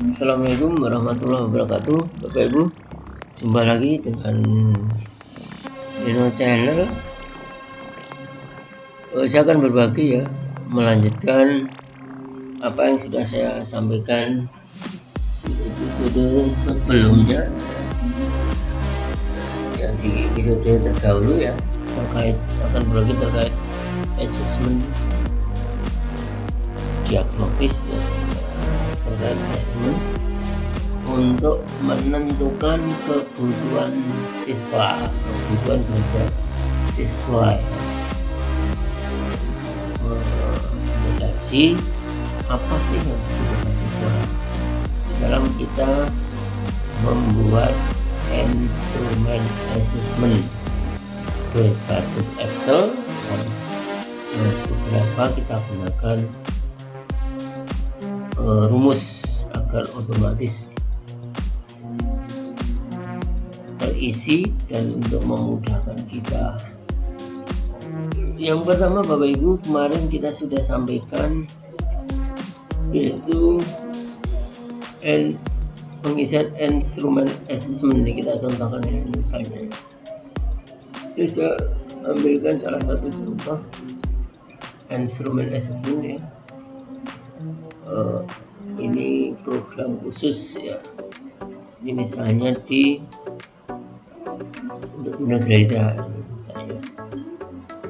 Assalamualaikum warahmatullahi wabarakatuh, Bapak Ibu. Jumpa lagi dengan Dino Channel. Saya akan berbagi melanjutkan apa yang sudah saya sampaikan di episode sebelumnya, yang di episode terdahulu akan berbagi terkait asesmen diagnosis asesmen untuk menentukan kebutuhan kebutuhan belajar siswa, mendeteksi apa sih yang dibutuhkan siswa dalam kita membuat instrumen asesmen berbasis Excel, dan beberapa kita gunakan rumus agar otomatis terisi dan untuk memudahkan kita. Yang pertama, Bapak Ibu, kemarin kita sudah sampaikan yaitu pengisian instrumen assessment. Ini kita contohkan misalnya. Ini saya ambilkan salah satu contoh instrumen assessment ini program khusus ini misalnya untuk tunagrahita misalnya.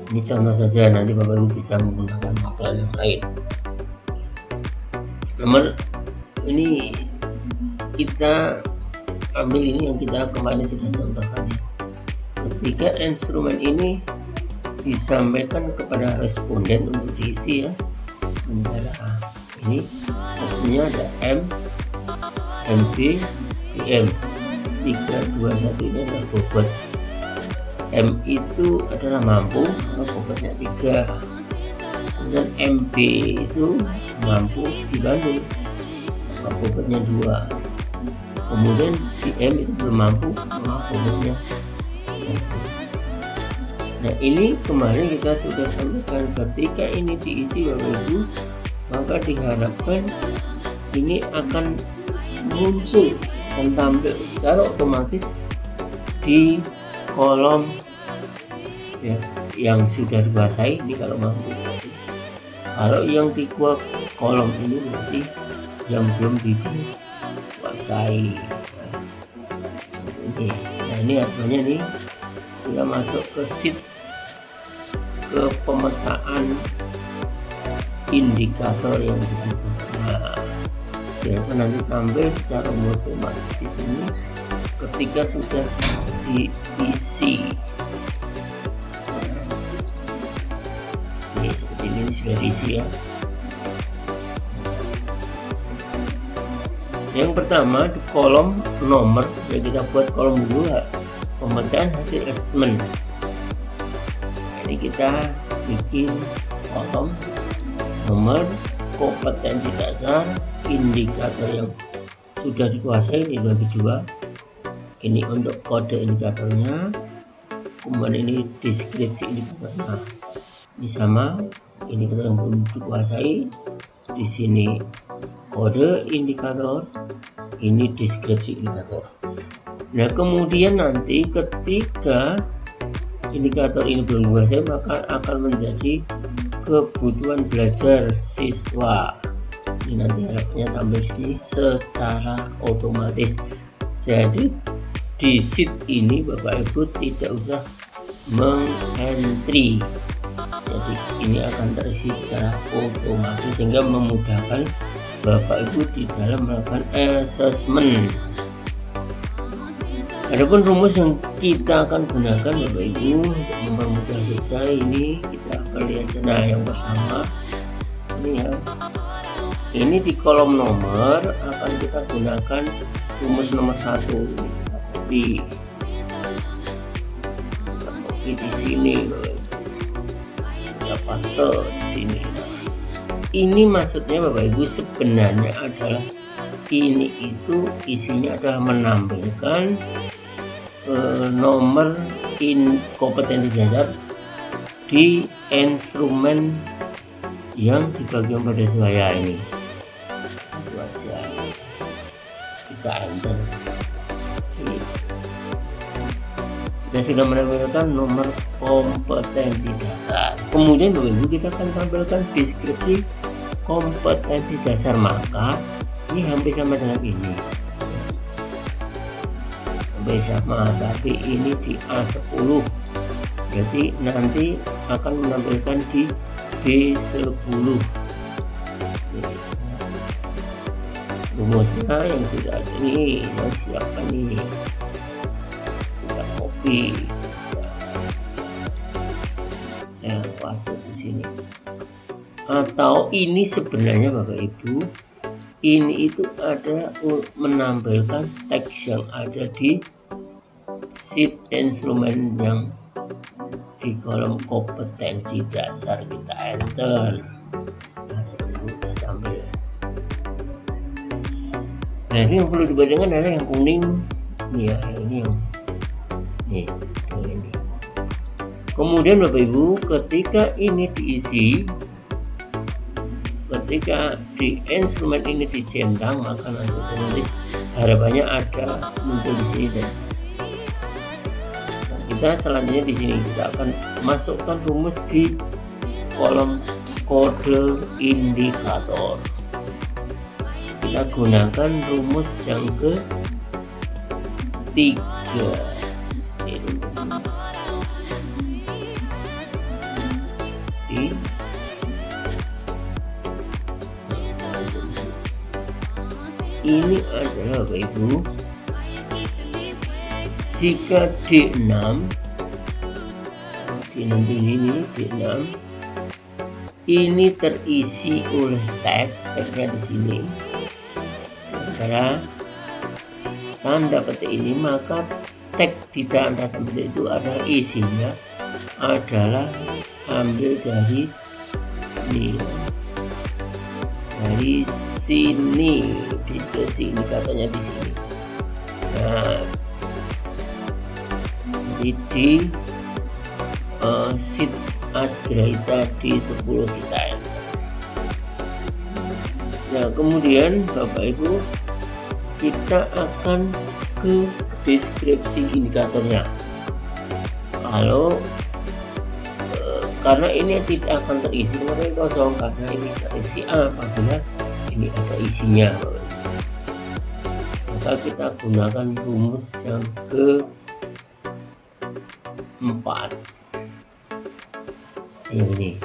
Ini contoh saja, nanti Bapak Ibu bisa menggunakan maklumat yang lain. Nomor ini kita ambil ini yang kita kemarin sudah contohkan ketika instrumen ini disampaikan kepada responden untuk diisi antara ini opsinya ada M, MB, PM. 321 ini adalah bobot. M itu adalah mampu, bobotnya 3. Kemudian MB itu mampu dibantu, bobotnya 2. Kemudian PM itu belum mampu, bobotnya 1. Nah, ini kemarin kita sudah sampaikan ketika ini diisi Bapak Ibu, maka diharapkan ini akan muncul dan tampil secara otomatis di kolom yang sudah dikuasai. Ini kalau mampu, kalau yang di kolom ini berarti yang belum dikuasai. Ini artinya nih kita masuk ke sheet, ke pemetaan indikator yang dibutuhkan. Biarkan nanti tampil secara otomatis di sini ketika sudah diisi. Ini seperti ini sudah diisi Yang pertama di kolom nomor, kita buat kolom dulu pemetaan hasil asesmen. Ini kita bikin kolom nomor kompetensi dasar, indikator yang sudah dikuasai dibagi 2. Ini untuk kode indikatornya, kemudian ini deskripsi indikatornya. Ini sama, indikator yang belum dikuasai, di sini kode indikator, ini deskripsi indikator. Nah, kemudian nanti ketika indikator ini belum dikuasai, maka akan menjadi kebutuhan belajar siswa. Ini nanti harapnya tampil secara otomatis. Jadi di sheet ini Bapak Ibu tidak usah mengentry. Jadi ini akan terisi secara otomatis sehingga memudahkan Bapak Ibu di dalam melakukan assessment. Adapun rumus yang kita akan gunakan Bapak Ibu untuk mempermudah saja, ini kita akan lihat. Nah, yang pertama ini Ini di kolom nomor akan kita gunakan rumus nomor 1. Kita copy di sini, kita paste di sini. Nah, ini maksudnya Bapak Ibu sebenarnya adalah ini itu isinya adalah menampilkan nomor kompetensi dasar di instrumen yang di bagian pada saya ini. Satu aja, kita enter. Kita sudah menampilkan nomor kompetensi dasar. Kemudian Bapak Ibu kita akan tampilkan deskripsi kompetensi dasar, maka ini hampir sama dengan ini, hampir sama, tapi ini di A10, berarti nanti akan menampilkan di B10. Rumusnya yang sudah ada ini, yang siapkan ini, kita copy, bisa paste di sini. Atau ini sebenarnya Bapak Ibu, ini itu ada menampilkan teks yang ada di sheet instrumen yang di kolom kompetensi dasar, kita enter. Nah, seperti ini kita tampil. Nah, ini yang perlu dibedakan adalah yang kuning ya, ini yang ini. Kemudian Bapak Ibu ketika ini diisi, ketika di instrumen ini dicentang, maka nanti penulis harapannya ada muncul di sini dan sini. Nah, kita selanjutnya di sini kita akan masukkan rumus di kolom kode indikator. Kita gunakan rumus yang ketiga. Ini rumusnya. Ini adalah Bapak Ibu, jika D6 ini D6 ini terisi oleh tagnya di sini antara tanda petik ini, maka tag di tanda petik itu adalah isinya adalah ambil dari ini, dari sini, deskripsi indikatornya di sini. Nah, di sheet Asgraita di 10 kita enter. Nah, kemudian Bapak Ibu kita akan ke deskripsi indikatornya. Kalau karena ini tidak akan terisi, maka kosong, karena ini terisi apabila ini ada isinya. Maka kita gunakan rumus yang keempat, yang ini.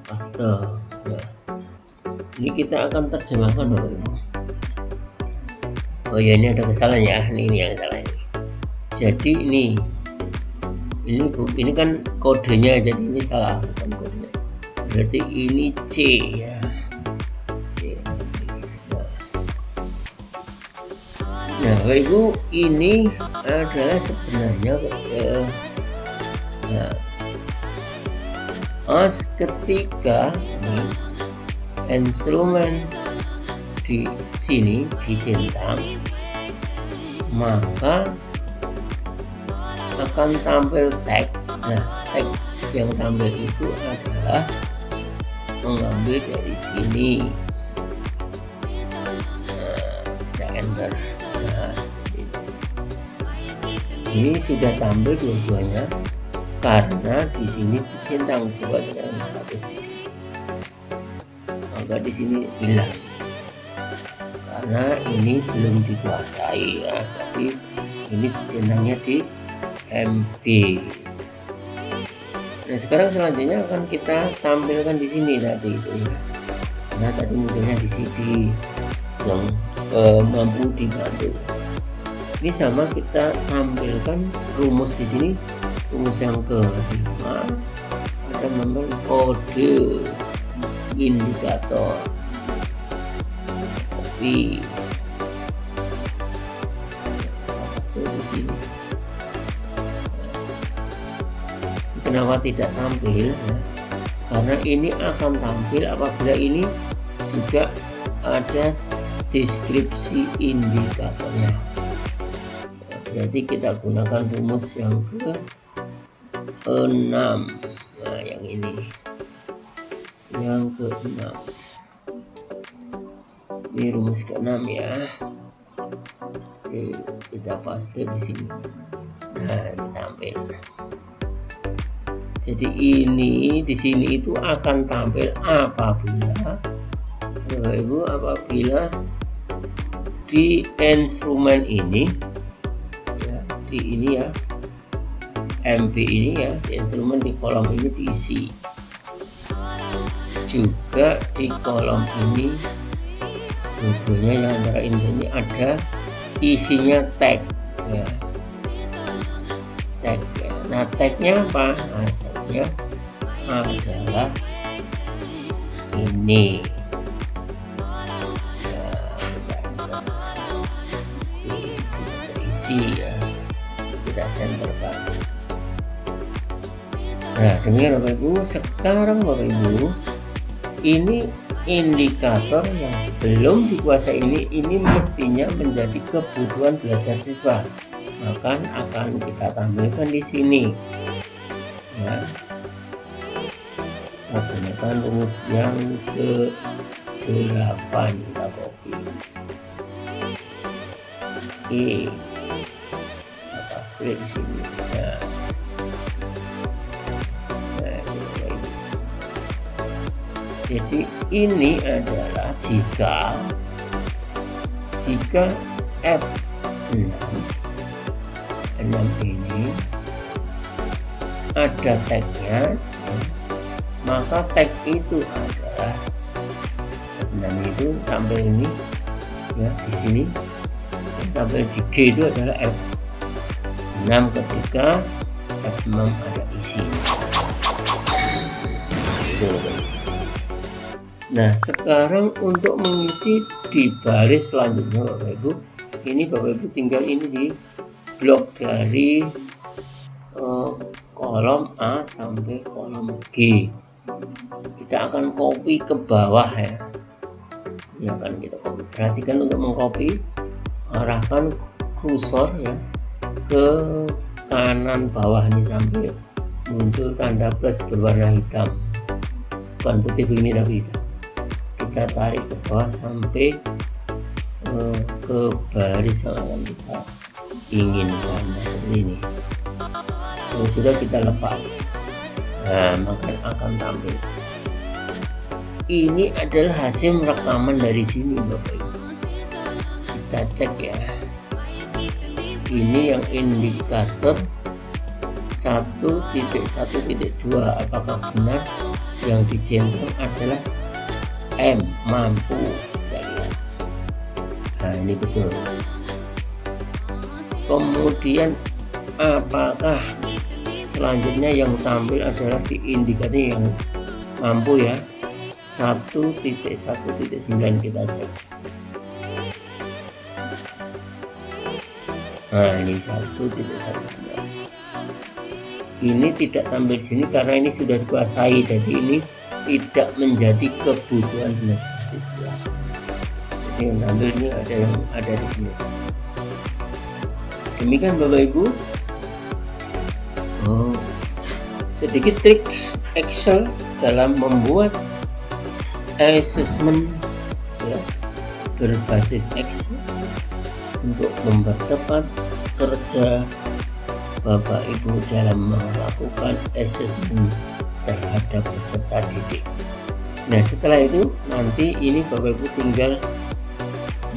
Paste. Nah, ini kita akan terjemahkan Bapak Ibu. Oh ya, ini ada kesalahan ya, ini yang salah ini. Jadi ini kan kodenya, jadi ini salah, bukan kodenya. Berarti ini C ya, C. Nah Bapak Ibu, ini adalah sebenarnya ketika instrumen di sini dicentang, maka akan tampil tag. Nah, tag yang tampil itu adalah mengambil dari sini. Nah, kita enter. Nah, seperti itu. Ini sudah tampil dua-duanya karena di sini dicentang. Coba sekarang kita hapus di sini, maka di sini hilang karena ini belum dikuasai ya, tapi ini dicentangnya di MB. Nah, sekarang selanjutnya akan kita tampilkan di sini tadi itu ya, karena tadi munculnya di sini yang mampu dibantu. Ini sama, kita tampilkan rumus di sini rumus yang kelima ada memberi kode indikator. Copy, paste di sini. Kenapa tidak tampil ya? Karena ini akan tampil apabila ini juga ada deskripsi indikatornya. Berarti kita gunakan rumus yang ke-6. Nah, yang ini yang ke-6, ini rumus ke-6 ya. Oke, kita paste di sini. Nah, ditampil. Jadi ini di sini itu akan tampil apabila Ibu, apabila di instrumen ini ya, di ini ya, MB ini ya, di instrumen di kolom ini diisi. Juga di kolom ini dua-duanya yang antara ini ada isinya tag ya. Tag ya. Nah, tagnya apa? Nah, tagnya adalah ini ya, kita enter. Ini sudah terisi ya, kita senterkan. Nah, demikian Bapak Ibu. Sekarang Bapak Ibu, ini indikator yang belum dikuasai ini mestinya menjadi kebutuhan belajar siswa, maka akan kita tampilkan di sini ya. Kita gunakan rumus yang ke-8, kita copy. Oke, kita paste di sini ya. Jadi ini adalah jika F6 ini ada tagnya, maka tag itu adalah F6 itu tampil ini ya, di sini tampil di G itu adalah F6 ketika F6 ada isi. Nah, sekarang untuk mengisi di baris selanjutnya Bapak Ibu, ini Bapak Ibu tinggal ini di blok dari kolom A sampai kolom G. Kita akan copy ke bawah ya. Ini akan kita copy. Perhatikan untuk mengcopy, arahkan kursor ya ke kanan bawah ini sampai muncul tanda plus berwarna hitam. Bukan putih begini tapi hitam. Kita tarik ke bawah sampai ke baris yang akan kita inginkan. Nah, seperti ini. Kalau sudah kita lepas, nah maka akan tampil. Ini adalah hasil rekaman dari sini Bapak Ibu. Kita cek ya. Ini yang indikator 1.1.2, apakah benar yang dicentang adalah M, mampu. Kita lihat. Nah, ini betul. Kemudian apakah selanjutnya yang tampil adalah di indikator yang mampu ya, 1.1.9 kita cek. Nah, ini 1.1.9. Ini tidak tampil di sini karena ini sudah dikuasai, jadi ini tidak menjadi kebutuhan belajar siswa. Jadi yang tampil ini ada di sini aja. Demikian Bapak Ibu. Sedikit trik Excel dalam membuat assessment ya, berbasis Excel untuk mempercepat kerja Bapak Ibu dalam melakukan assessment terhadap peserta didik. Nah, setelah itu nanti ini Bapak Ibu tinggal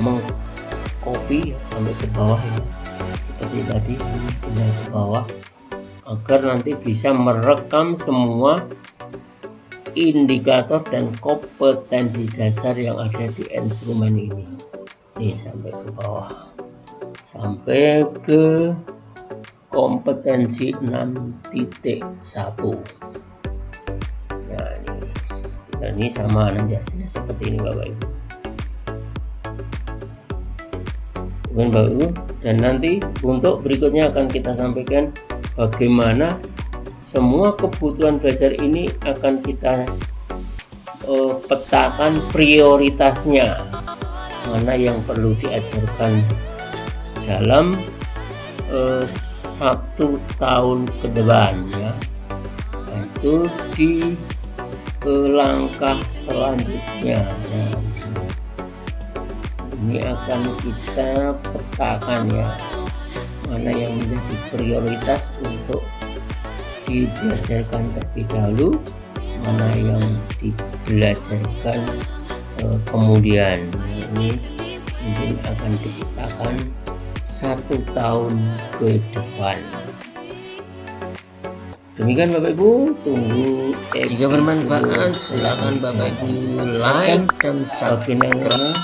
mengcopy ya, sampai ke bawah ya, seperti tadi, tinggal ke bawah agar nanti bisa merekam semua indikator dan kompetensi dasar yang ada di instrumen ini. Nih, sampai ke bawah, sampai ke kompetensi 6.1. Nah ini sama hasilnya seperti ini Bapak Ibu. Bapak Ibu, dan nanti untuk berikutnya akan kita sampaikan bagaimana semua kebutuhan belajar ini akan kita petakan prioritasnya, mana yang perlu diajarkan dalam 1 tahun ke depan ya, yaitu di langkah selanjutnya. Nah, ini akan kita petakan ya, mana yang menjadi prioritas untuk dibelajarkan terlebih dahulu, mana yang dibelajarkan kemudian. Ini mungkin akan dipetakan 1 tahun ke depan. Demikian Bapak Ibu, tunggu jika bermanfaat silakan Bapak Ibu like dan subscribe,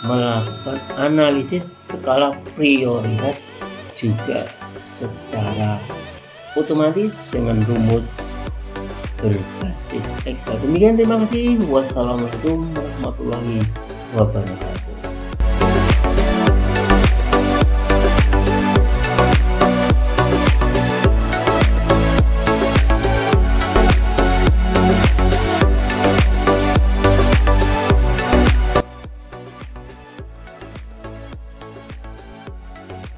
melakukan analisis skala prioritas juga secara otomatis dengan rumus berbasis Excel. Demikian, terima kasih. Wassalamualaikum warahmatullahi wabarakatuh.